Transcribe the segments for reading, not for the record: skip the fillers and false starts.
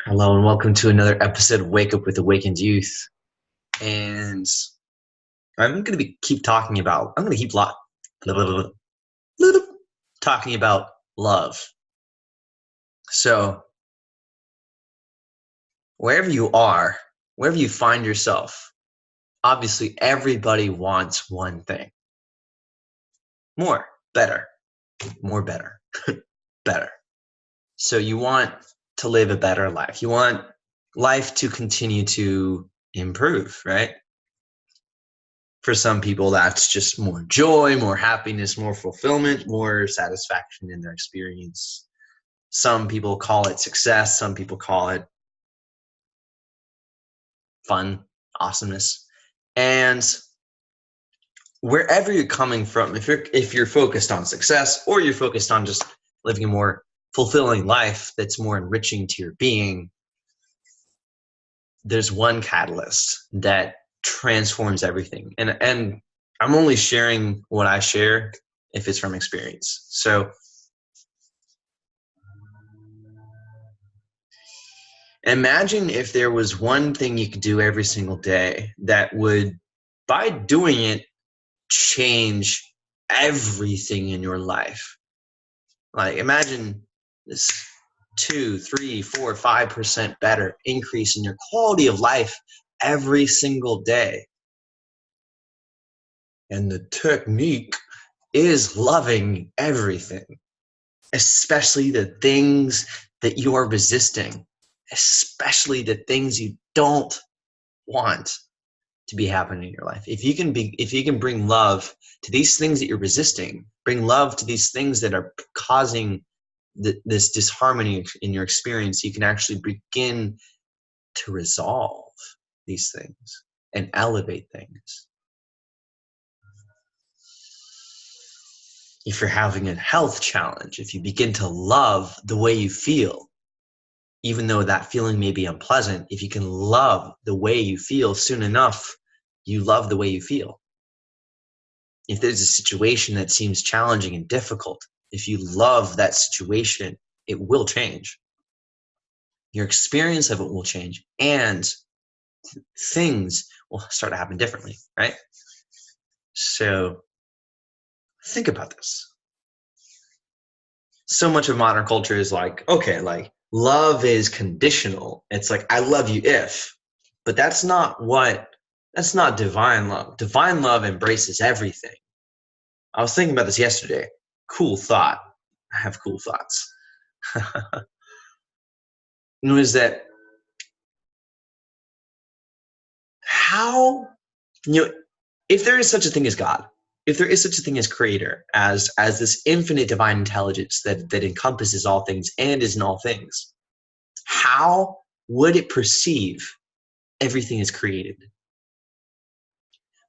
Hello and welcome to another episode of Wake Up with Awakened Youth. And I'm going to keep talking about, I'm going to keep talking about love. So wherever you are, wherever you find yourself, obviously everybody wants one thing. More, better, more better, better. So you want to live a better life. You want life to continue to improve, right? For some people, that's just more joy, more happiness, more fulfillment, more satisfaction in their experience. Some people call it success. Some people call it fun, awesomeness. And wherever you're coming from, if you're focused on success or you're focused on just living a more fulfilling life that's more enriching to your being, there's one catalyst that transforms everything. And I'm only sharing what I share if it's from experience. So imagine if there was one thing you could do every single day that would, by doing it, change everything in your life. Like imagine this 2, 3, 4, 5% better increase in your quality of life every single day. And the technique is loving everything, especially the things that you are resisting, especially the things you don't want to be happening in your life. If you can bring love to these things that you're resisting, bring love to these things that are causing this disharmony in your experience, you can actually begin to resolve these things and elevate things. If you're having a health challenge, if you begin to love the way you feel, even though that feeling may be unpleasant, if you can love the way you feel, soon enough, you love the way you feel. If there's a situation that seems challenging and difficult, if you love that situation, it will change. Your experience of it will change, and things will start to happen differently, right? So think about this. So much of modern culture is like, okay, like love is conditional. It's like, I love you if, but that's not divine love. Divine love embraces everything. I was thinking about this yesterday. Cool thought. I have cool thoughts. It was that how, if there is such a thing as God, if there is such a thing as creator, as this infinite divine intelligence that encompasses all things and is in all things, how would it perceive everything is created?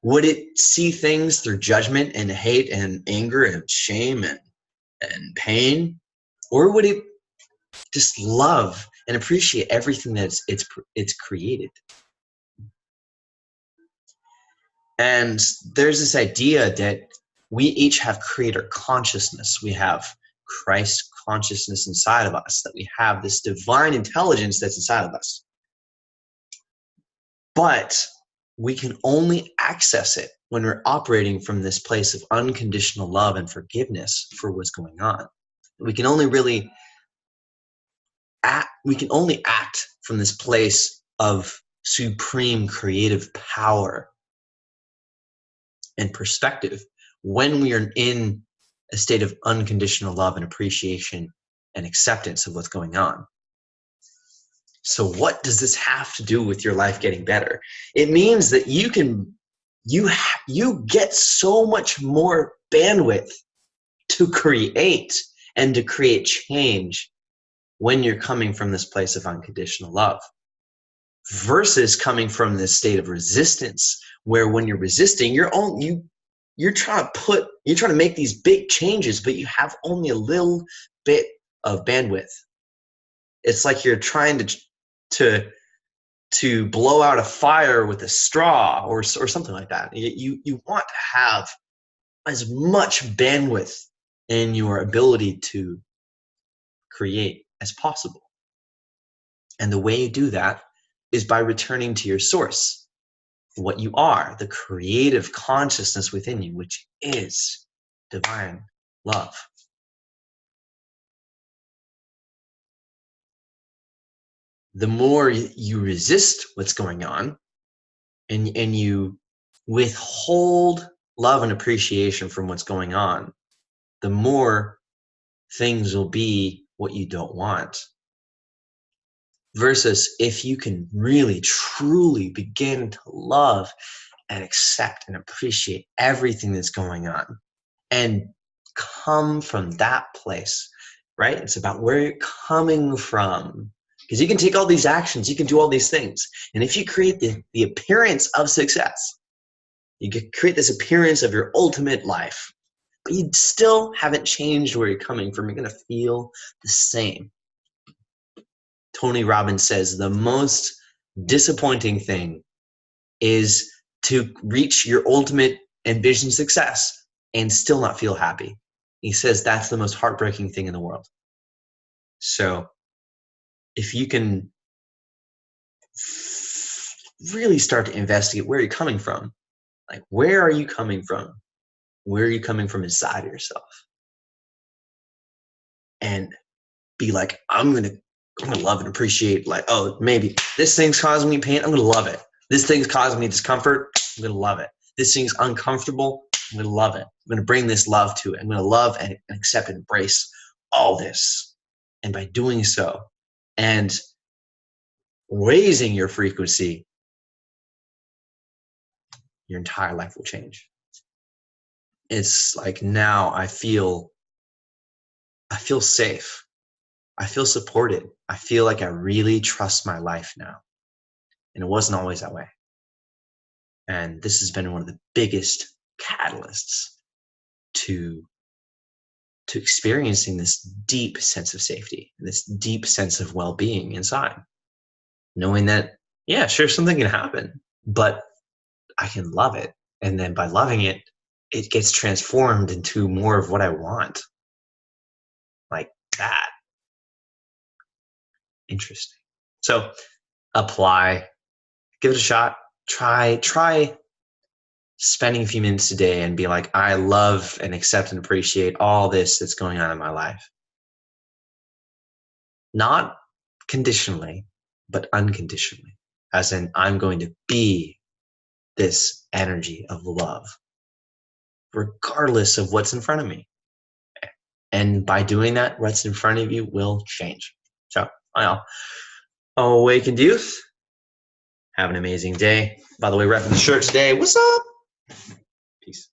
Would it see things through judgment and hate and anger and shame and pain? Or would it just love and appreciate everything that it's created? And there's this idea that we each have creator consciousness. We have Christ consciousness inside of us, that we have this divine intelligence that's inside of us. But we can only access it when we're operating from this place of unconditional love and forgiveness for what's going on. We can only act from this place of supreme creative power and perspective when we are in a state of unconditional love and appreciation and acceptance of what's going on. So what does this have to do with your life getting better? It means that you get so much more bandwidth to create and to create change when you're coming from this place of unconditional love versus coming from this state of resistance, where when you're resisting, you're trying to make these big changes, but you have only a little bit of bandwidth. It's like you're trying to blow out a fire with a straw or something like that. You want to have as much bandwidth in your ability to create as possible. And the way you do that is by returning to your source, what you are, the creative consciousness within you, which is divine love. The more you resist what's going on and you withhold love and appreciation from what's going on, the more things will be what you don't want. Versus if you can really, truly begin to love and accept and appreciate everything that's going on and come from that place, right? It's about where you're coming from. Because you can take all these actions, you can do all these things. And if you create the appearance of success, you can create this appearance of your ultimate life, but you still haven't changed where you're coming from, you're going to feel the same. Tony Robbins says the most disappointing thing is to reach your ultimate envisioned success and still not feel happy. He says that's the most heartbreaking thing in the world. So if you can really start to investigate where you're coming from, like where are you coming from? Where are you coming from inside of yourself? And be like, I'm gonna love and appreciate, like, oh, maybe this thing's causing me pain, I'm gonna love it. This thing's causing me discomfort, I'm gonna love it. This thing's uncomfortable, I'm gonna love it. I'm gonna bring this love to it. I'm gonna love and accept and embrace all this. And by doing so and raising your frequency, your entire life will change. It's like now I feel safe. I feel supported. I feel like I really trust my life now. And it wasn't always that way. And this has been one of the biggest catalysts to experiencing this deep sense of safety, this deep sense of well-being inside. Knowing that, yeah, sure, something can happen, but I can love it. And then by loving it, it gets transformed into more of what I want. Like that. Interesting. So apply, give it a shot. Try spending a few minutes a day and be like, I love and accept and appreciate all this that's going on in my life. Not conditionally, but unconditionally. As in, I'm going to be this energy of love, regardless of what's in front of me. And by doing that, what's in front of you will change. So, I'll awakened youth. Have an amazing day. By the way, repping the shirt today. What's up? Peace.